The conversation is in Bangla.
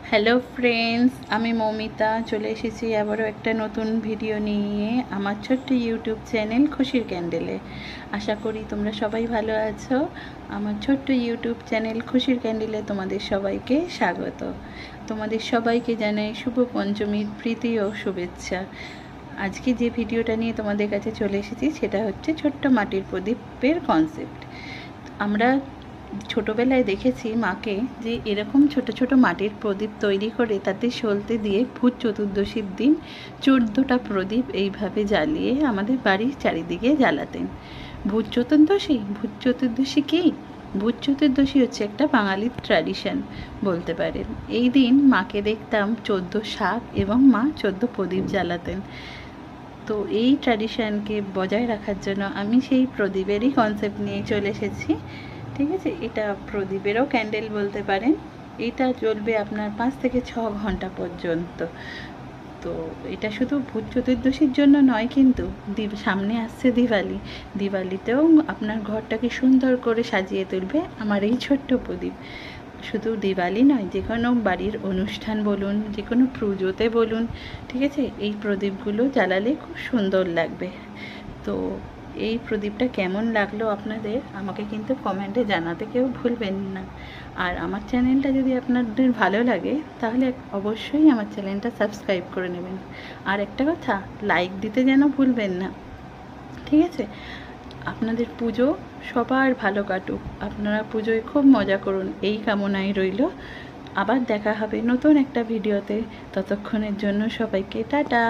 হ্যালো ফ্রেন্ডস, আমি মৌমিতা চলে এসেছি আবারও একটা নতুন ভিডিও নিয়ে আমার ছোট্ট ইউটিউব চ্যানেল খুশির ক্যান্ডেলে। আশা করি তোমরা সবাই ভালো আছো। আমার ছোট্ট ইউটিউব চ্যানেল খুশির ক্যান্ডেলে তোমাদের সবাইকে স্বাগত। তোমাদের সবাইকে জানাই শুভ পঞ্চমীর প্রীতি ও শুভেচ্ছা। আজকে যে ভিডিওটা নিয়ে তোমাদের কাছে চলে এসেছি সেটা হচ্ছে ছোট্ট মাটির প্রদীপের কনসেপ্ট। আমরা ছোটোবেলায় দেখেছি মাকে যে এরকম ছোট ছোট মাটির প্রদীপ তৈরি করে তাতে সলতে দিয়ে ভূত চতুর্দশীর দিন 14টা প্রদীপ এইভাবে জ্বালিয়ে আমাদের বাড়ির চারিদিকে জ্বালাতেন। ভূত চতুর্দশী কী? ভূত চতুর্দশী হচ্ছে একটা বাঙালির ট্র্যাডিশন বলতে পারেন। এই দিন মাকে দেখতাম 14 শাক এবং মা 14 প্রদীপ জ্বালাতেন। তো এই ট্র্যাডিশনকে বজায় রাখার জন্য আমি সেই প্রদীপেরই কনসেপ্ট নিয়ে চলে এসেছি। ঠিক আছে, এটা প্রদীপেরও ক্যান্ডেল বলতে পারেন। এটা জ্বলবে আপনার 5 থেকে 6 ঘন্টা পর্যন্ত। তো এটা শুধু ভূত চতুর্দশীর জন্য নয়, কিন্তু সামনে আসছে দিওয়ালি। দিওয়ালিতেও আপনার ঘরটাকে সুন্দর করে সাজিয়ে তুলবে আমার এই ছোট্ট প্রদীপ। শুধু দিওয়ালি নয়, যে কোনো বাড়ির অনুষ্ঠান বলুন, যে কোনো পুজোতে বলুন, ঠিক আছে, এই প্রদীপগুলো জ্বালালে খুব সুন্দর লাগবে। তো এই প্রদীপটা কেমন লাগলো আপনাদের আমাকে কিন্তু কমেন্টে জানাতে কেউ ভুলবেন না। আর আমার চ্যানেলটা যদি আপনাদের ভালো লাগে তাহলে অবশ্যই আমার চ্যানেলটা সাবস্ক্রাইব করে নেবেন। আর একটা কথা, লাইক দিতে যেন ভুলবেন না, ঠিক আছে। আপনাদের পুজো সবার ভালো কাটুক, আপনারা পুজোয় খুব মজা করুন, এই কামনাই রইল। আবার দেখা হবে নতুন একটা ভিডিওতে। ততক্ষণের জন্য সবাইকে টাটা।